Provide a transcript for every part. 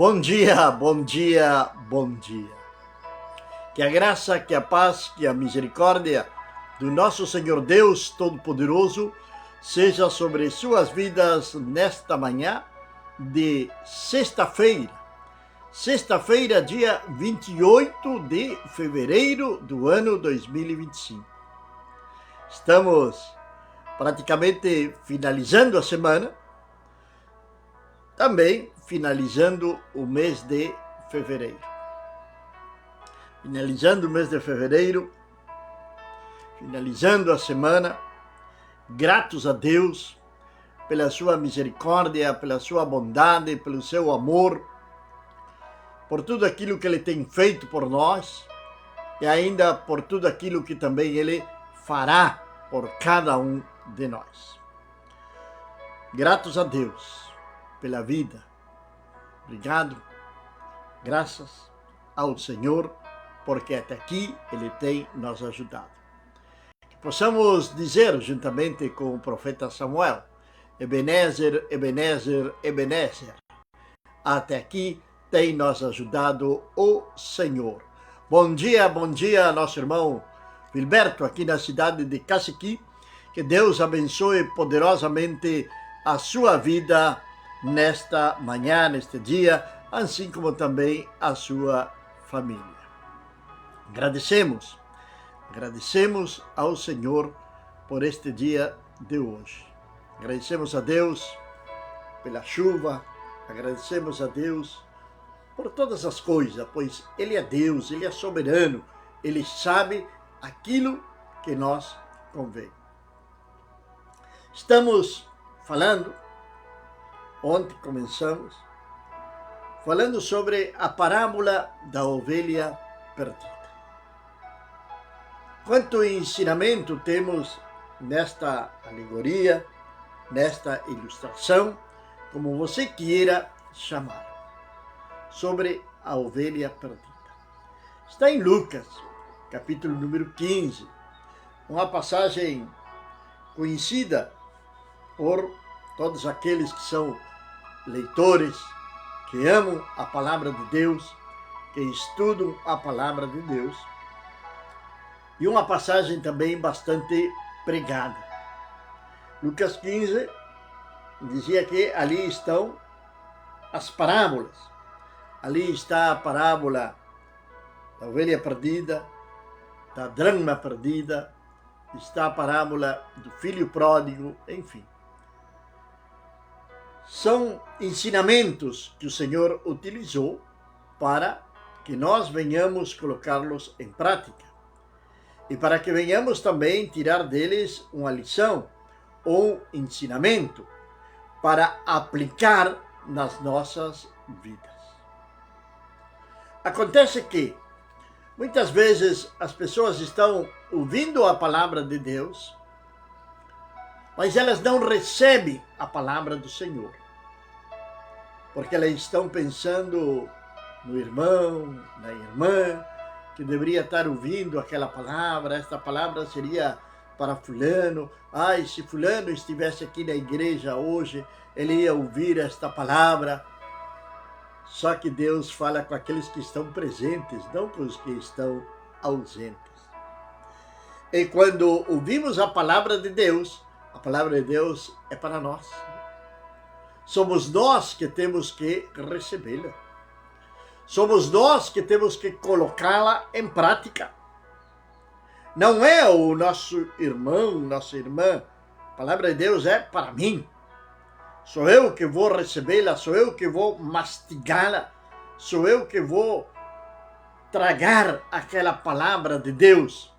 Bom dia, bom dia, bom dia. Que a graça, que a paz, que a misericórdia do nosso Senhor Deus Todo-Poderoso seja sobre suas vidas nesta manhã de sexta-feira. Sexta-feira, dia 28 de fevereiro do ano 2025. Estamos praticamente finalizando a semana, também finalizando o mês de fevereiro. Finalizando o mês de fevereiro, finalizando a semana, gratos a Deus pela sua misericórdia, pela sua bondade, pelo seu amor, por tudo aquilo que Ele tem feito por nós e ainda por tudo aquilo que também Ele fará por cada um de nós. Gratos a Deus pela vida. Obrigado, graças ao Senhor, porque até aqui Ele tem nos ajudado. Que possamos dizer, juntamente com o profeta Samuel, Ebenezer, Ebenezer, Ebenezer. Até aqui tem nos ajudado o Senhor. Bom dia, nosso irmão Gilberto, aqui na cidade de Cacequi. Que Deus abençoe poderosamente a sua vida nesta manhã, neste dia, assim como também a sua família. Agradecemos ao Senhor por este dia de hoje. Agradecemos a Deus pela chuva, agradecemos a Deus por todas as coisas, pois Ele é Deus, Ele é soberano, Ele sabe aquilo que nos convém. Estamos falando, ontem começamos, falando sobre a parábola da ovelha perdida. Quanto ensinamento temos nesta alegoria, nesta ilustração, como você queira chamar, sobre a ovelha perdida. Está em Lucas, capítulo número 15, uma passagem conhecida por todos aqueles que são leitores, que amam a palavra de Deus, que estudam a palavra de Deus, e uma passagem também bastante pregada. Lucas 15 dizia que ali estão as parábolas. Ali está a parábola da ovelha perdida, da dracma perdida, está a parábola do filho pródigo, enfim. São ensinamentos que o Senhor utilizou para que nós venhamos colocá-los em prática e para que venhamos também tirar deles uma lição ou ensinamento para aplicar nas nossas vidas. Acontece que muitas vezes as pessoas estão ouvindo a palavra de Deus, mas elas não recebem a palavra do Senhor, porque elas estão pensando no irmão, na irmã, que deveria estar ouvindo aquela palavra. Esta palavra seria para fulano. Ai, se fulano estivesse aqui na igreja hoje, ele ia ouvir esta palavra. Só que Deus fala com aqueles que estão presentes, não com os que estão ausentes. E quando ouvimos a palavra de Deus é para nós. Somos nós que temos que recebê-la. Somos nós que temos que colocá-la em prática. Não é o nosso irmão, nossa irmã. A palavra de Deus é para mim. Sou eu que vou recebê-la, sou eu que vou mastigá-la, sou eu que vou tragar aquela palavra de Deus,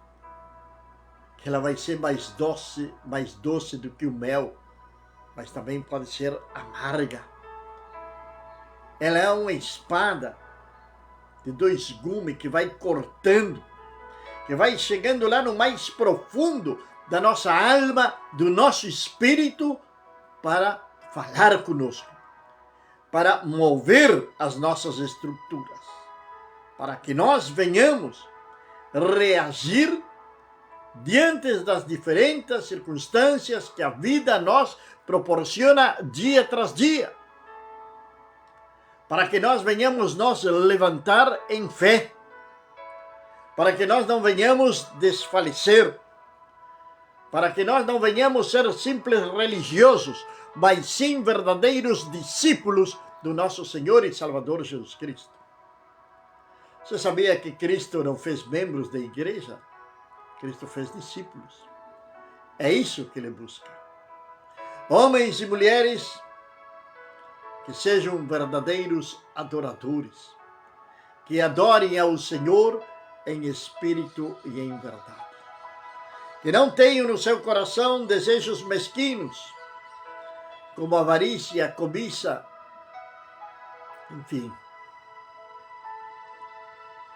que ela vai ser mais doce do que o mel, mas também pode ser amarga. Ela é uma espada de 2 gumes que vai cortando, que vai chegando lá no mais profundo da nossa alma, do nosso espírito, para falar conosco, para mover as nossas estruturas, para que nós venhamos reagir diante das diferentes circunstâncias que a vida nos proporciona dia tras dia, para que nós venhamos nos levantar em fé, para que nós não venhamos desfalecer, para que nós não venhamos ser simples religiosos, mas sim verdadeiros discípulos do nosso Senhor e Salvador Jesus Cristo. Você sabia que Cristo não fez membros da igreja? Cristo fez discípulos. É isso que ele busca. Homens e mulheres que sejam verdadeiros adoradores, que adorem ao Senhor em espírito e em verdade. Que não tenham no seu coração desejos mesquinos, como avarícia, cobiça, enfim.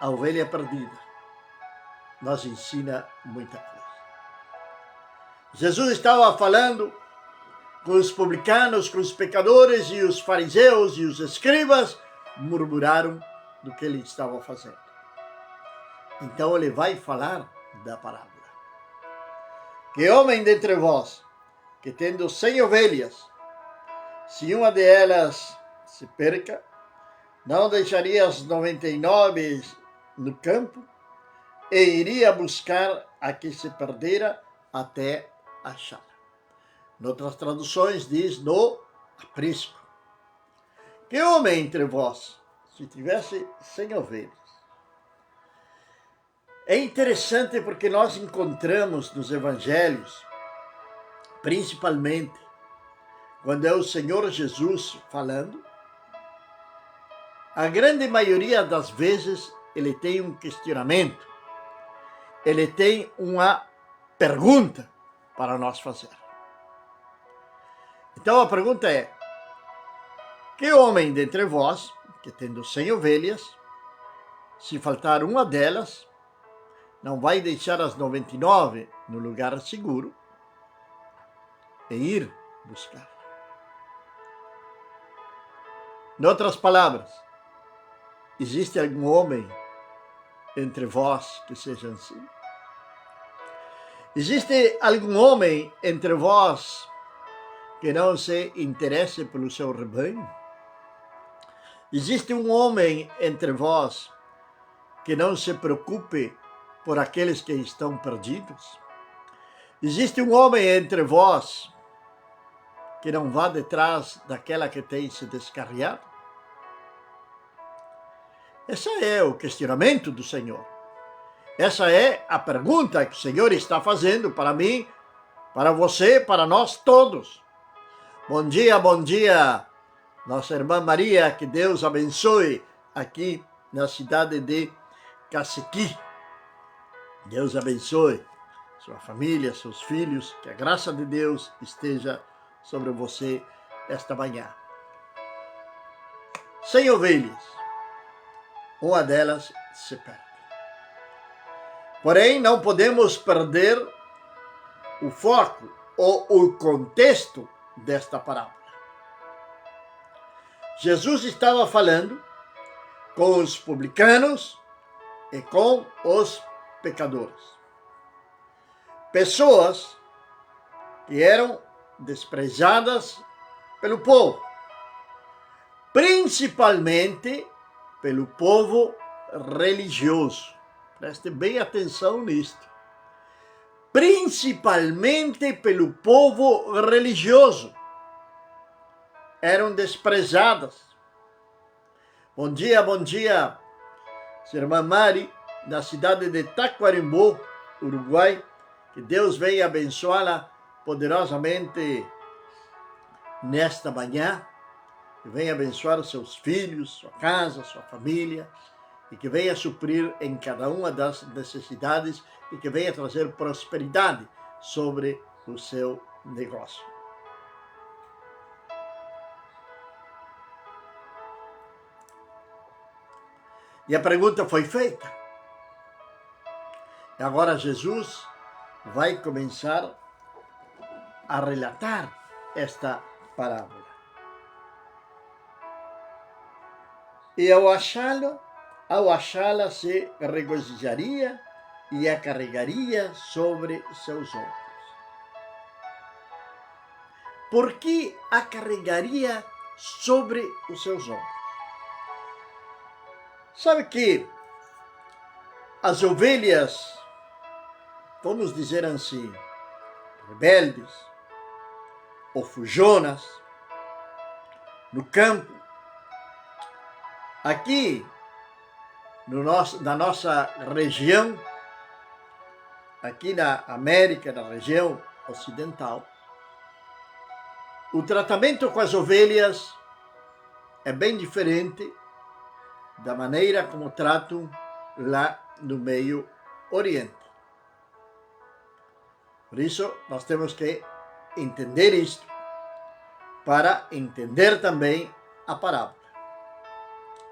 A ovelha perdida nos ensina muita coisa. Jesus estava falando com os publicanos, com os pecadores, e os fariseus e os escribas murmuraram do que ele estava fazendo. Então ele vai falar da parábola. Que homem dentre vós, que tendo 100 ovelhas, se uma delas se perca, não deixaria as 99 no campo e iria buscar a que se perdera até achá-la. Em outras traduções diz no aprisco. Que homem entre vós, se tivesse 100 ovelhas? É interessante porque nós encontramos nos evangelhos, principalmente quando é o Senhor Jesus falando, a grande maioria das vezes ele tem um questionamento, ele tem uma pergunta para nós fazer. Então a pergunta é: que homem dentre vós, que tendo 100 ovelhas, se faltar uma delas, não vai deixar as 99 no lugar seguro e ir buscar? Em outras palavras, existe algum homem entre vós que seja assim? Existe algum homem entre vós que não se interesse pelo seu rebanho? Existe um homem entre vós que não se preocupe por aqueles que estão perdidos? Existe um homem entre vós que não vá detrás daquela que tem se descarriado? Esse é o questionamento do Senhor. Essa é a pergunta que o Senhor está fazendo para mim, para você, para nós todos. Bom dia, nossa irmã Maria, que Deus abençoe aqui na cidade de Cacequi. Deus abençoe sua família, seus filhos, que a graça de Deus esteja sobre você esta manhã. 100 ovelhas, uma delas se perde. Porém, não podemos perder o foco ou o contexto desta parábola. Jesus estava falando com os publicanos e com os pecadores. Pessoas que eram desprezadas pelo povo, principalmente pelo povo religioso. Preste bem atenção nisto. Principalmente pelo povo religioso. Eram desprezadas. Bom dia, irmã Mari, na cidade de Tacuarembó, Uruguai. Que Deus venha abençoá-la poderosamente nesta manhã. Que venha abençoar os seus filhos, sua casa, sua família. E que venha suprir em cada uma das necessidades e que venha trazer prosperidade sobre o seu negócio. E a pergunta foi feita. E agora Jesus vai começar a relatar esta parábola. E ao achá-la se regozijaria e a carregaria sobre seus ombros. Por que a carregaria sobre os seus ombros? Sabe que as ovelhas, vamos dizer assim, rebeldes ou fujonas, no campo, aqui na nossa região, aqui na América, na região ocidental, o tratamento com as ovelhas é bem diferente da maneira como tratam lá no Meio Oriente. Por isso, nós temos que entender isto para entender também a parábola.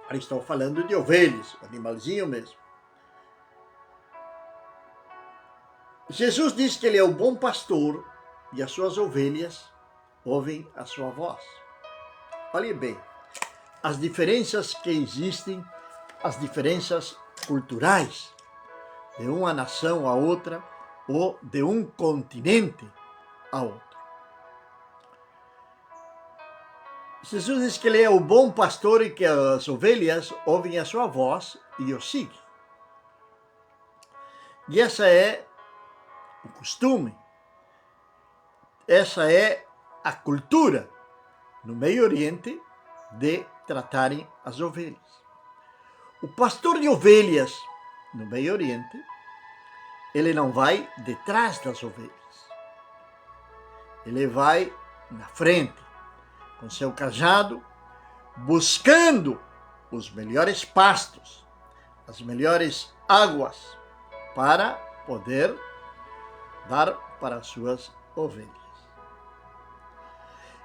Aí estou falando de ovelhas, animalzinho mesmo. Jesus diz que ele é o bom pastor e as suas ovelhas ouvem a sua voz. Olhe bem, as diferenças que existem, as diferenças culturais de uma nação a outra ou de um continente a outro. Jesus diz que ele é o bom pastor e que as ovelhas ouvem a sua voz e o seguem. E essa é o costume, essa é a cultura no Meio Oriente de tratarem as ovelhas. O pastor de ovelhas no Meio Oriente, ele não vai detrás das ovelhas. Ele vai na frente, com seu cajado, buscando os melhores pastos, as melhores águas, para poder dar para as suas ovelhas.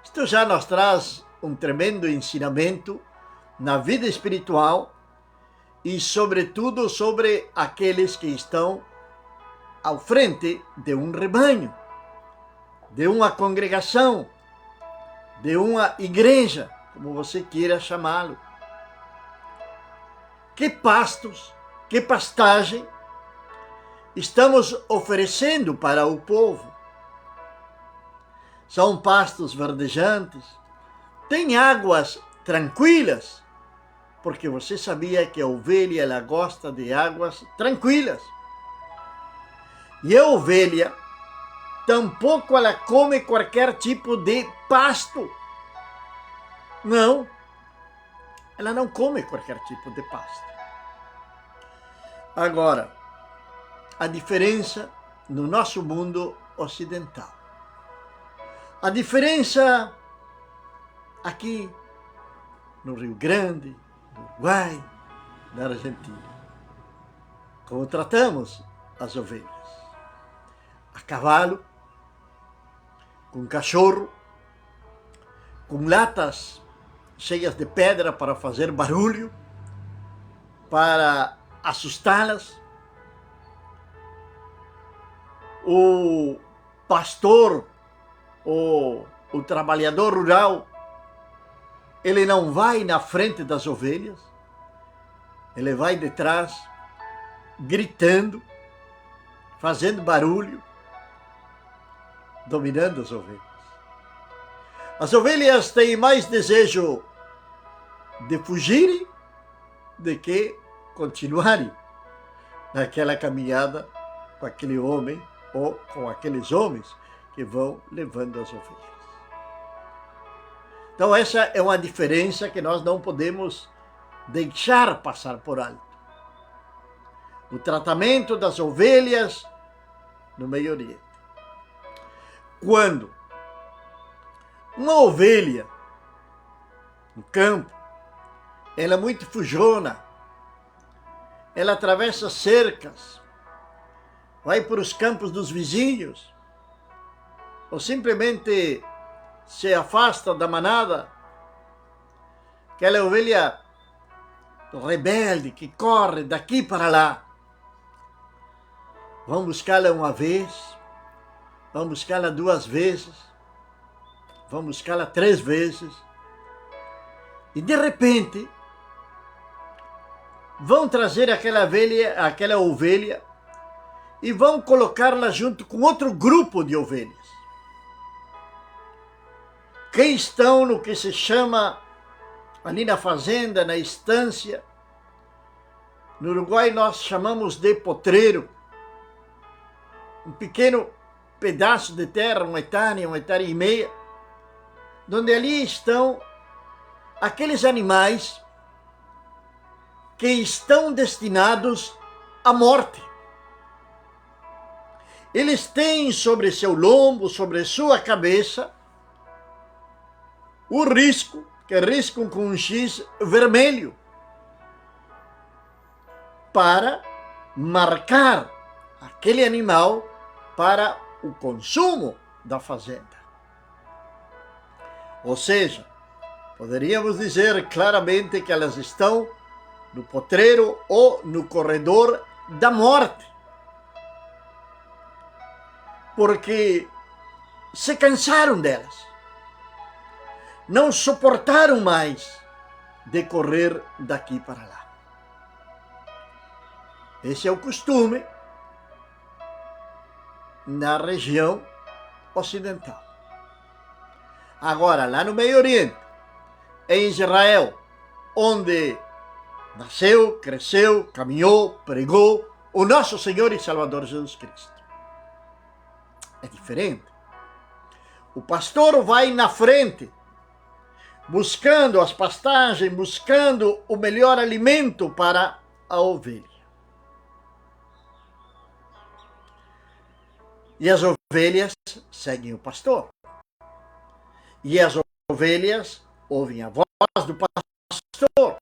Isto já nos traz um tremendo ensinamento na vida espiritual e, sobretudo, sobre aqueles que estão ao frente de um rebanho, de uma congregação, de uma igreja, como você queira chamá-lo. Que pastos, que pastagem estamos oferecendo para o povo? São pastos verdejantes? Tem águas tranquilas? Porque você sabia que a ovelha ela gosta de águas tranquilas. E a ovelha, tampouco ela come qualquer tipo de pasto. Não, ela não come qualquer tipo de pasto. Agora, a diferença no nosso mundo ocidental. A diferença aqui no Rio Grande, no Uruguai, na Argentina. Como tratamos as ovelhas? A cavalo, com cachorro, com latas cheias de pedra para fazer barulho, para assustá-las. O pastor, o trabalhador rural, ele não vai na frente das ovelhas, ele vai detrás, gritando, fazendo barulho, dominando as ovelhas. As ovelhas têm mais desejo de fugirem do que continuarem naquela caminhada com aquele homem ou com aqueles homens que vão levando as ovelhas. Então essa é uma diferença que nós não podemos deixar passar por alto. O tratamento das ovelhas no Meio Oriente. Quando uma ovelha no campo, ela é muito fujona, ela atravessa cercas, vai para os campos dos vizinhos, ou simplesmente se afasta da manada, aquela ovelha rebelde que corre daqui para lá. Vão buscá-la uma vez, vão buscá-la 2 vezes, vão buscá-la 3 vezes, e de repente vão trazer aquela ovelha e vão colocá-la junto com outro grupo de ovelhas que estão no que se chama ali na fazenda, na estância, No Uruguai nós chamamos de potreiro, um pequeno pedaço de terra, 1 hectare e meia, onde ali estão aqueles animais que estão destinados à morte. Eles têm sobre seu lombo, sobre sua cabeça, o risco, que riscam com um X vermelho, para marcar aquele animal para o consumo da fazenda. Ou seja, poderíamos dizer claramente que elas estão no potreiro ou no corredor da morte, porque se cansaram delas, não suportaram mais de correr daqui para lá. Esse é o costume na região ocidental. Agora, lá no Meio Oriente, em Israel, onde nasceu, cresceu, caminhou, pregou o nosso Senhor e Salvador Jesus Cristo, é diferente. O pastor vai na frente, buscando as pastagens, buscando o melhor alimento para a ovelha. E as ovelhas seguem o pastor. E as ovelhas ouvem a voz do pastor.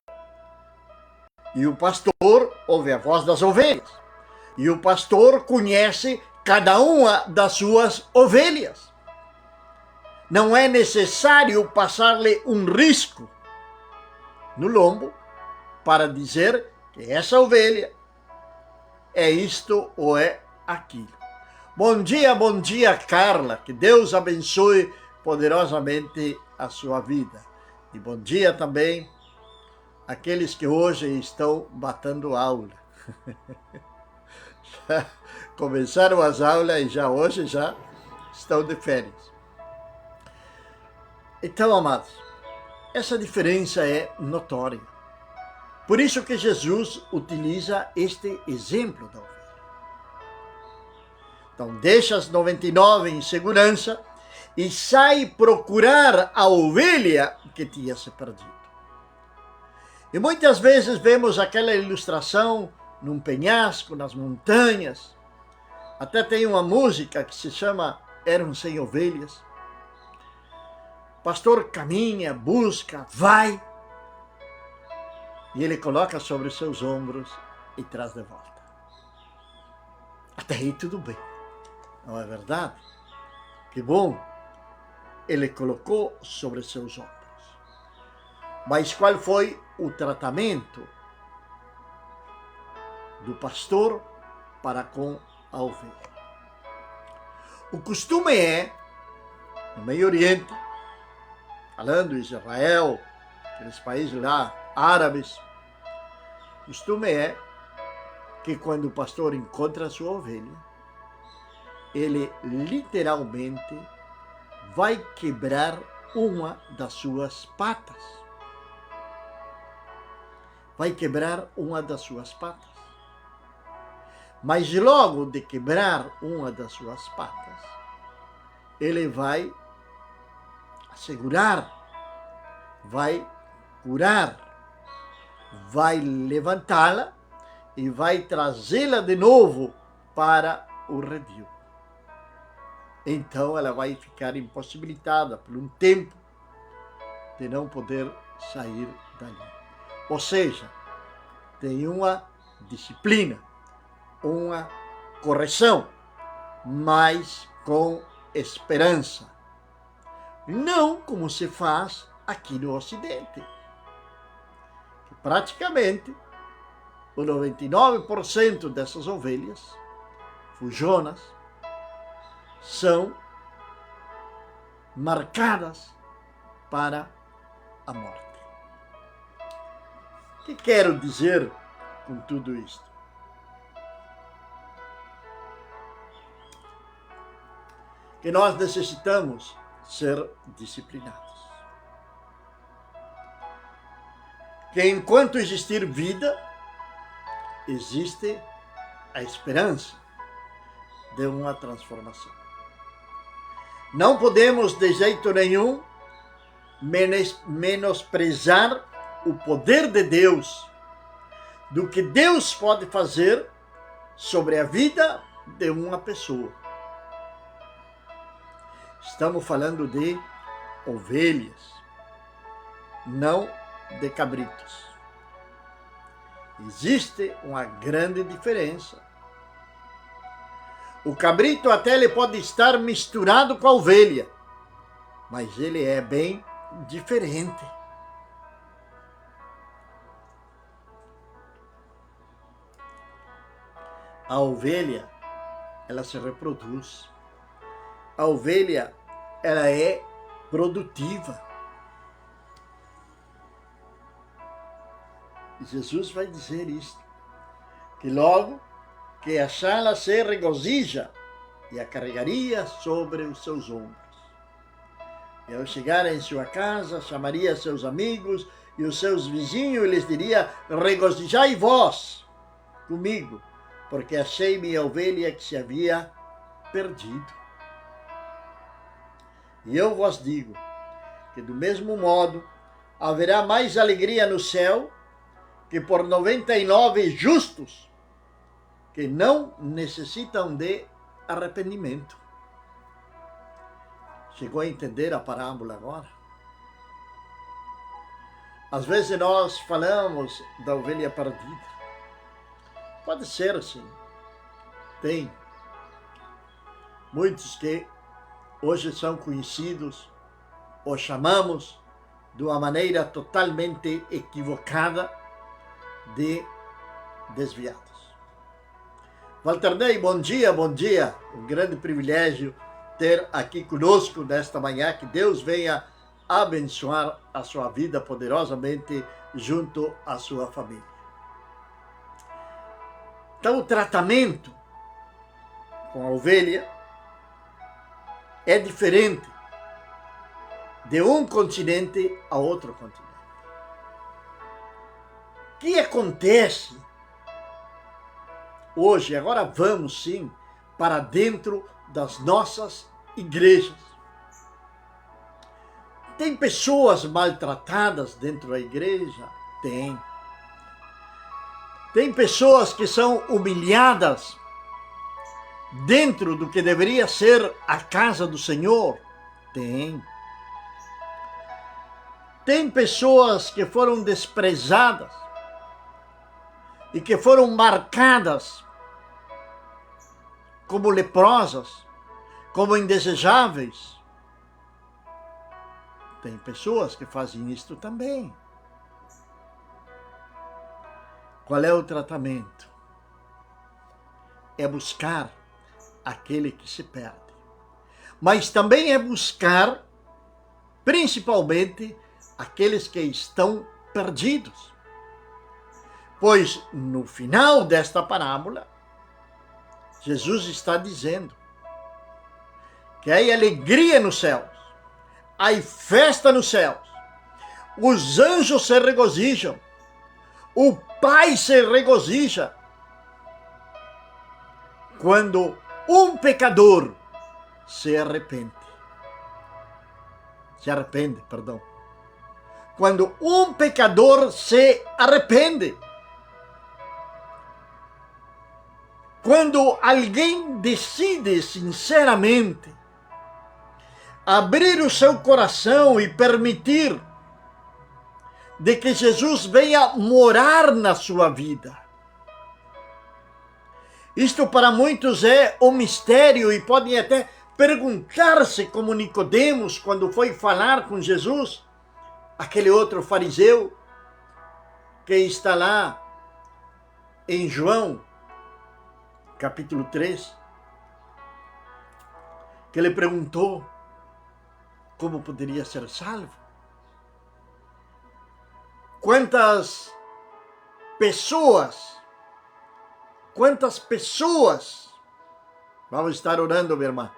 E o pastor ouve a voz das ovelhas. E o pastor conhece cada uma das suas ovelhas. Não é necessário passar-lhe um risco no lombo para dizer que essa ovelha é isto ou é aquilo. Bom dia, Carla. Que Deus abençoe poderosamente a sua vida. E bom dia também àqueles que hoje estão batendo aula. Já começaram as aulas e hoje já estão de férias. Então, amados, essa diferença é notória. Por isso que Jesus utiliza este exemplo da ovelha. Então, deixa as 99 em segurança e sai procurar a ovelha que tinha se perdido. E muitas vezes vemos aquela ilustração num penhasco, nas montanhas. Até tem uma música que se chama Eram 100 Ovelhas. O pastor caminha, busca, vai, e ele coloca sobre os seus ombros e traz de volta. Até aí tudo bem, não é verdade? Que bom, ele colocou sobre os seus ombros. Mas qual foi o tratamento do pastor para com a ovelha? O costume é, no Meio Oriente, falando em Israel, aqueles países lá, árabes, o costume é que quando o pastor encontra a sua ovelha, ele literalmente vai quebrar uma das suas patas. Vai quebrar uma das suas patas. Mas logo de quebrar uma das suas patas, ele vai assegurar, vai curar, vai levantá-la e vai trazê-la de novo para o redil. Então ela vai ficar impossibilitada por um tempo de não poder sair dali. Ou seja, tem uma disciplina, uma correção, mas com esperança. Não como se faz aqui no Ocidente, que praticamente o 99% dessas ovelhas fujonas são marcadas para a morte. O que quero dizer com tudo isto? Que nós necessitamos ser disciplinados. Que enquanto existir vida, existe a esperança de uma transformação. Não podemos de jeito nenhum menosprezar o poder de Deus, do que Deus pode fazer sobre a vida de uma pessoa. Estamos falando de ovelhas, não de cabritos. Existe uma grande diferença. O cabrito até ele pode estar misturado com a ovelha, mas ele é bem diferente. A ovelha, ela se reproduz. A ovelha, ela é produtiva. Jesus vai dizer isso, que logo que achá-la se regozija e a carregaria sobre os seus ombros. E ao chegar em sua casa, chamaria seus amigos e os seus vizinhos e lhes diria: regozijai vós comigo, porque achei minha ovelha que se havia perdido. E eu vos digo que do mesmo modo haverá mais alegria no céu que por 99 justos que não necessitam de arrependimento. Chegou a entender a parábola agora? Às vezes nós falamos da ovelha perdida. Pode ser sim. Tem muitos que hoje são conhecidos ou chamamos de uma maneira totalmente equivocada de desviados. Walter Ney, bom dia, bom dia. Um grande privilégio ter aqui conosco nesta manhã. Que Deus venha abençoar a sua vida poderosamente junto à sua família. Então, o tratamento com a ovelha é diferente de um continente a outro continente. O que acontece hoje? Agora vamos sim para dentro das nossas igrejas. Tem pessoas maltratadas dentro da igreja? Tem. Tem pessoas que são humilhadas dentro do que deveria ser a casa do Senhor? Tem. Tem pessoas que foram desprezadas e que foram marcadas como leprosas, como indesejáveis. Tem pessoas que fazem isto também. Qual é o tratamento? É buscar aquele que se perde. Mas também é buscar, principalmente, aqueles que estão perdidos. Pois no final desta parábola, Jesus está dizendo que há alegria nos céus, há festa nos céus, os anjos se regozijam, o Pai se regozija quando um pecador se arrepende. Quando um pecador se arrepende. Quando alguém decide sinceramente abrir o seu coração e permitir de que Jesus venha morar na sua vida. Isto para muitos é um mistério e podem até perguntar-se, como Nicodemos, quando foi falar com Jesus, aquele outro fariseu que está lá em João, capítulo 3, que ele perguntou como poderia ser salvo. Quantas pessoas, vamos estar orando, minha irmã,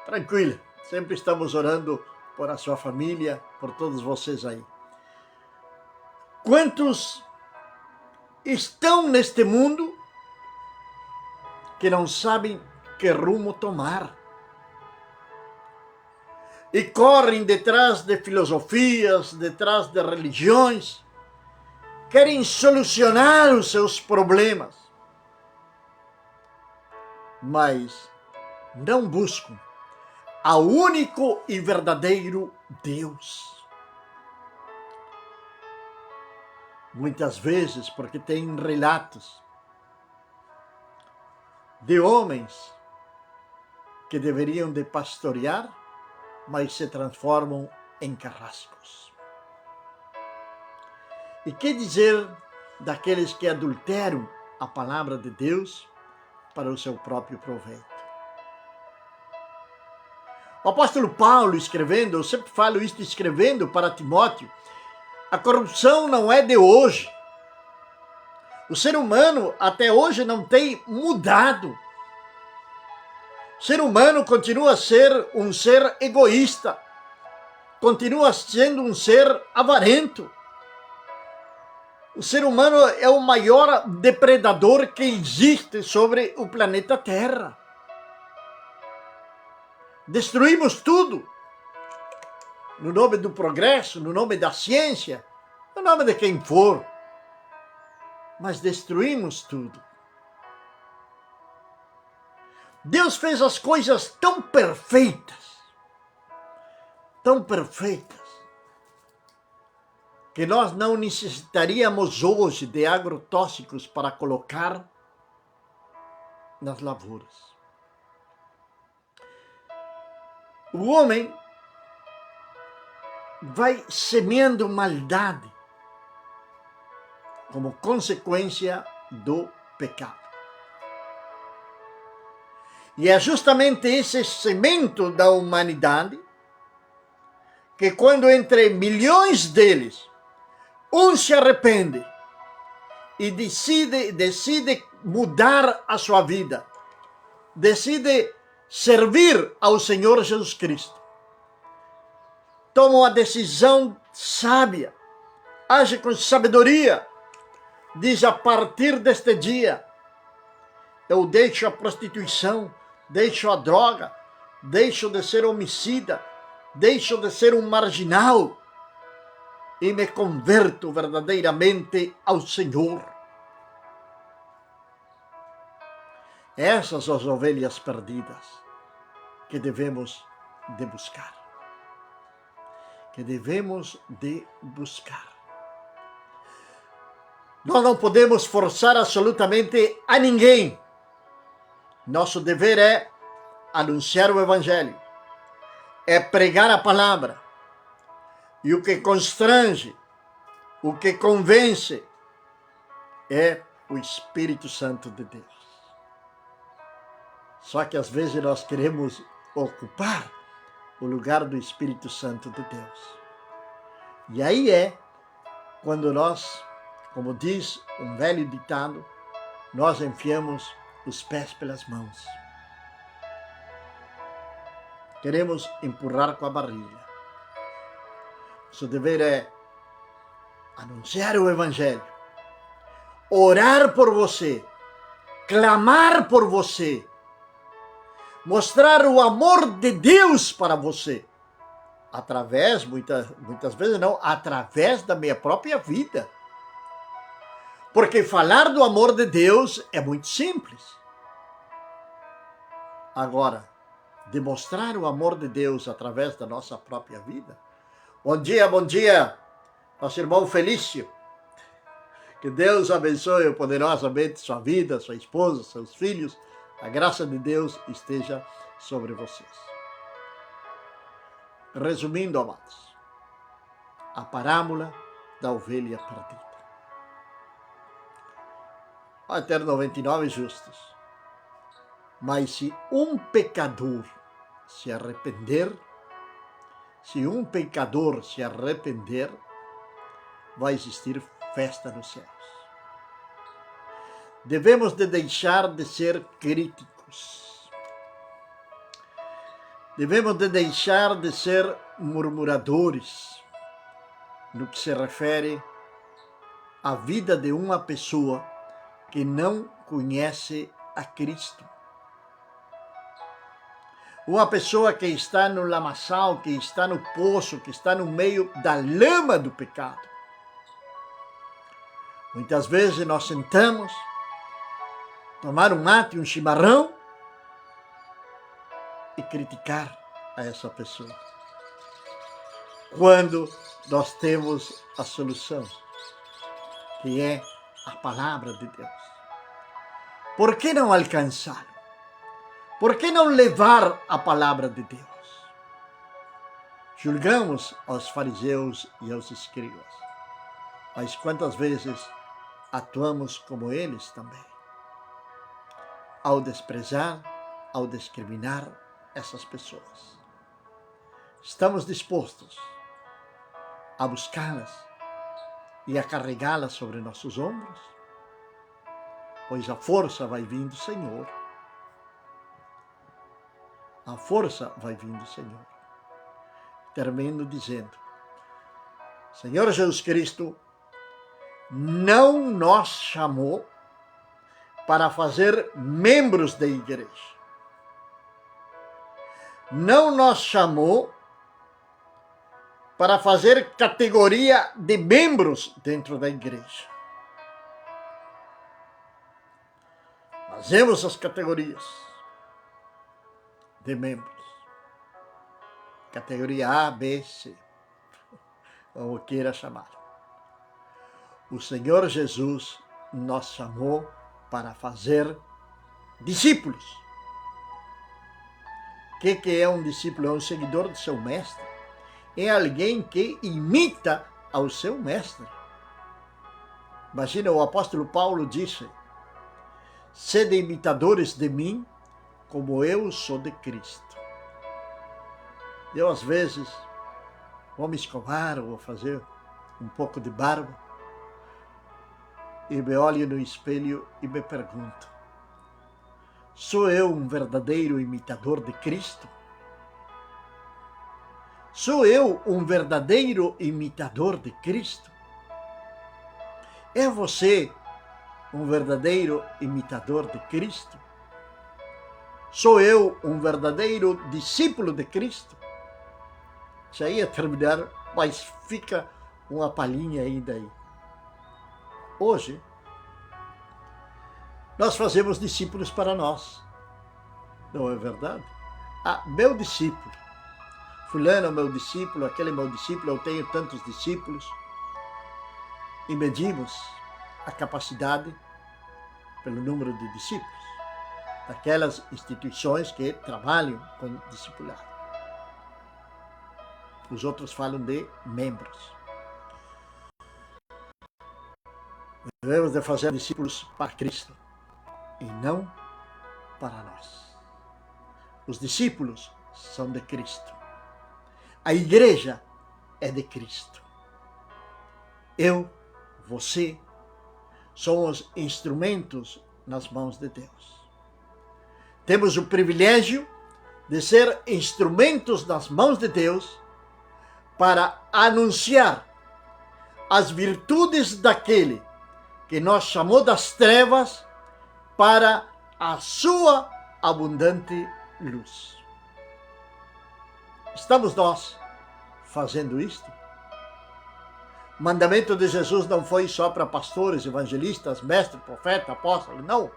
tranquila, sempre estamos orando por a sua família, por todos vocês aí. Quantos estão neste mundo que não sabem que rumo tomar. E correm detrás de filosofias, detrás de religiões, querem solucionar os seus problemas, mas não buscam ao único e verdadeiro Deus. Muitas vezes, porque tem relatos de homens que deveriam de pastorear, mas se transformam em carrascos. E que dizer daqueles que adulteram a palavra de Deus para o seu próprio proveito? O apóstolo Paulo escrevendo, eu sempre falo isso escrevendo para Timóteo, a corrupção não é de hoje. O ser humano até hoje não tem mudado. O ser humano continua a ser um ser egoísta, continua sendo um ser avarento. O ser humano é o maior depredador que existe sobre o planeta Terra. Destruímos tudo no nome do progresso, no nome da ciência, no nome de quem for. Mas destruímos tudo. Deus fez as coisas tão perfeitas, que nós não necessitaríamos hoje de agrotóxicos para colocar nas lavouras. O homem vai semeando maldade como consequência do pecado. E é justamente esse semente da humanidade que, quando entre milhões deles, um se arrepende e decide mudar a sua vida, decide servir ao Senhor Jesus Cristo, toma uma decisão sábia, age com sabedoria, diz: a partir deste dia eu deixo a prostituição, deixo a droga, deixo de ser homicida, deixo de ser um marginal e me converto verdadeiramente ao Senhor. Essas são as ovelhas perdidas que devemos de buscar. Nós não podemos forçar absolutamente a ninguém. Nosso dever é anunciar o Evangelho, é pregar a palavra. E o que constrange, o que convence, é o Espírito Santo de Deus. Só que às vezes nós queremos ocupar o lugar do Espírito Santo de Deus. E aí é quando nós, como diz um velho ditado, nós enfiamos os pés pelas mãos. Queremos empurrar com a barriga. Seu dever é anunciar o Evangelho, orar por você, clamar por você, mostrar o amor de Deus para você, através, muitas vezes não, através da minha própria vida. Porque falar do amor de Deus é muito simples. Agora, demonstrar o amor de Deus através da nossa própria vida. Bom dia, nosso irmão Felício. Que Deus abençoe poderosamente sua vida, sua esposa, seus filhos. A graça de Deus esteja sobre vocês. Resumindo, amados, a parábola da ovelha perdida. Vai ter 99 justos. Mas se um pecador se arrepender, vai existir festa nos céus. Devemos de deixar de ser críticos. Devemos de deixar de ser murmuradores no que se refere a vida de uma pessoa que não conhece a Cristo. Uma pessoa que está no lamaçal, que está no poço, que está no meio da lama do pecado. Muitas vezes nós sentamos, tomar um mate, um chimarrão e criticar a essa pessoa. Quando nós temos a solução, que é a palavra de Deus. Por que não alcançá-lo? Por que não levar a palavra de Deus? Julgamos aos fariseus e aos escribas, mas quantas vezes atuamos como eles também? Ao desprezar, ao discriminar essas pessoas. Estamos dispostos a buscá-las e a carregá-las sobre nossos ombros? Pois a força vai vir do Senhor. A força vai vir do Senhor. Termino dizendo, Senhor Jesus Cristo não nos chamou para fazer membros da igreja. Não nos chamou para fazer categoria de membros dentro da igreja. Fazemos as categorias de membros. Categoria A, B, C, como queira chamar. O Senhor Jesus nos chamou para fazer discípulos. O que é um discípulo? É um seguidor do seu mestre. É alguém que imita ao seu mestre. Imagina, o apóstolo Paulo disse, sede imitadores de mim, como eu sou de Cristo. Eu, às vezes, vou me escovar, vou fazer um pouco de barba, e me olho no espelho e me pergunto, sou eu um verdadeiro imitador de Cristo? Sou eu um verdadeiro imitador de Cristo? É você um verdadeiro imitador de Cristo? Sou eu um verdadeiro discípulo de Cristo? Já ia terminar, mas fica uma palhinha ainda aí. Hoje, nós fazemos discípulos para nós. Não é verdade? Ah, meu discípulo. Fulano é meu discípulo, aquele é meu discípulo, eu tenho tantos discípulos. E medimos a capacidade pelo número de discípulos daquelas instituições que trabalham com discipulado. Os outros falam de membros. Devemos de fazer discípulos para Cristo e não para nós. Os discípulos são de Cristo. A igreja é de Cristo. Eu, você, somos instrumentos nas mãos de Deus. Temos o privilégio de ser instrumentos nas mãos de Deus para anunciar as virtudes daquele que nos chamou das trevas para a sua abundante luz. Estamos nós fazendo isto? O mandamento de Jesus não foi só para pastores, evangelistas, mestres, profetas, apóstolos, não.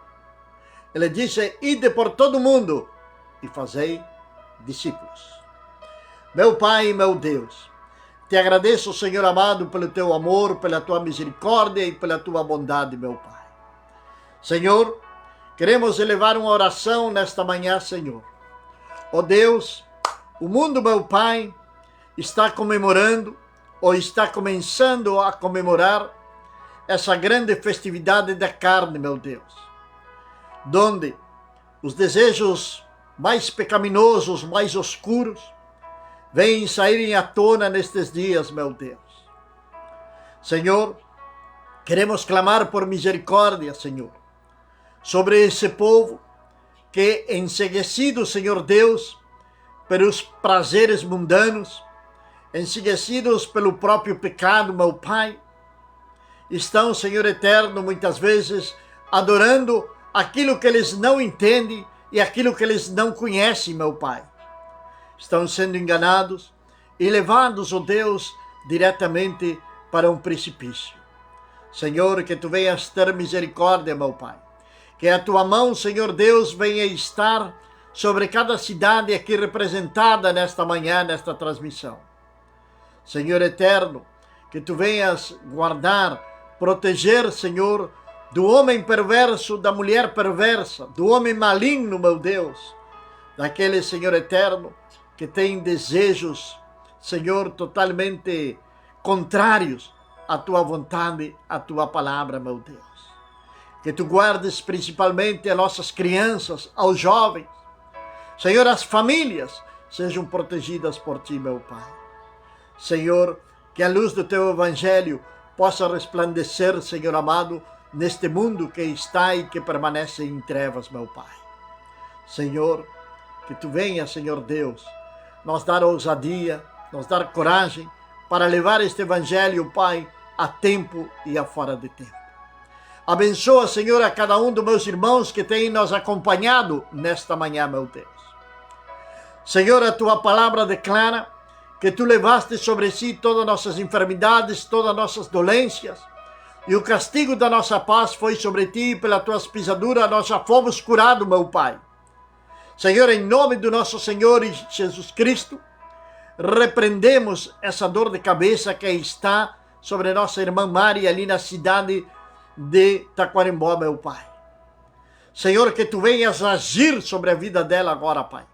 Ele disse, ide por todo mundo e fazei discípulos. Meu Pai e meu Deus, te agradeço, Senhor amado, pelo teu amor, pela tua misericórdia e pela tua bondade, meu Pai. Senhor, queremos elevar uma oração nesta manhã, Senhor. Ó Deus, o mundo, meu Pai, está comemorando, ou está começando a comemorar, essa grande festividade da carne, meu Deus, donde os desejos mais pecaminosos, mais oscuros, vêm saírem à tona nestes dias, meu Deus. Senhor, queremos clamar por misericórdia, Senhor, sobre esse povo que, enseguecido, Senhor Deus, pelos prazeres mundanos, enseguecidos pelo próprio pecado, meu Pai, estão, Senhor eterno, muitas vezes adorando aquilo que eles não entendem e aquilo que eles não conhecem, meu Pai. Estão sendo enganados e levados, ó Deus, diretamente para um precipício. Senhor, que Tu venhas ter misericórdia, meu Pai. Que a Tua mão, Senhor Deus, venha estar sobre cada cidade aqui representada nesta manhã, nesta transmissão. Senhor eterno, que Tu venhas guardar, proteger, Senhor, do homem perverso, da mulher perversa, do homem maligno, meu Deus, daquele, Senhor eterno, que tem desejos, Senhor, totalmente contrários à Tua vontade, à Tua palavra, meu Deus. Que Tu guardes principalmente as nossas crianças, aos jovens. Senhor, as famílias sejam protegidas por Ti, meu Pai. Senhor, que a luz do Teu Evangelho possa resplandecer, Senhor amado, neste mundo que está e que permanece em trevas, meu Pai. Senhor, que Tu venha, Senhor Deus, nos dar ousadia, nos dar coragem para levar este Evangelho, Pai, a tempo e a fora de tempo. Abençoa, Senhor, a cada um dos meus irmãos que tem nos acompanhado nesta manhã, meu Deus. Senhor, a Tua palavra declara que Tu levaste sobre si todas as nossas enfermidades, todas as nossas dolências, e o castigo da nossa paz foi sobre Ti, e pela Tuas pisaduras nós já fomos curados, meu Pai. Senhor, em nome do nosso Senhor Jesus Cristo, repreendemos essa dor de cabeça que está sobre nossa irmã Mari ali na cidade de Taquarembó, meu Pai. Senhor, que Tu venhas agir sobre a vida dela agora, Pai.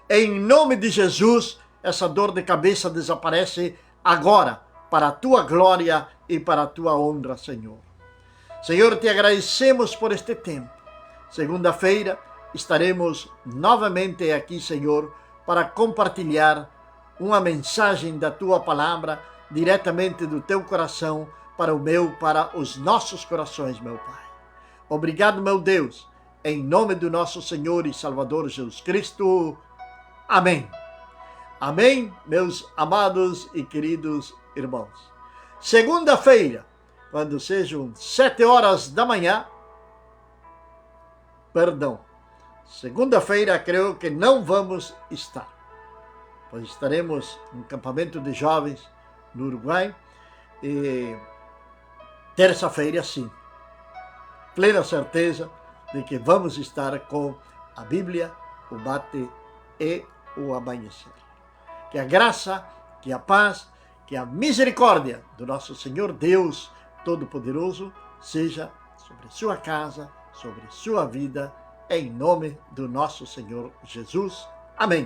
Em nome de Jesus, essa dor de cabeça desaparece agora, para a Tua glória e para a Tua honra, Senhor. Senhor, Te agradecemos por este tempo. Segunda-feira estaremos novamente aqui, Senhor, para compartilhar uma mensagem da Tua palavra diretamente do Teu coração para o meu, para os nossos corações, meu Pai. Obrigado, meu Deus, em nome do nosso Senhor e Salvador Jesus Cristo. Amém. Amém, meus amados e queridos irmãos. Segunda-feira, quando sejam 7 horas da manhã, segunda-feira creio que não vamos estar, pois estaremos no campamento de jovens no Uruguai, e terça-feira sim, plena certeza de que vamos estar com a Bíblia, o bate e o amanhecer. Que a graça, que a paz, que a misericórdia do nosso Senhor Deus Todo-Poderoso seja sobre sua casa, sobre sua vida, em nome do nosso Senhor Jesus. Amém.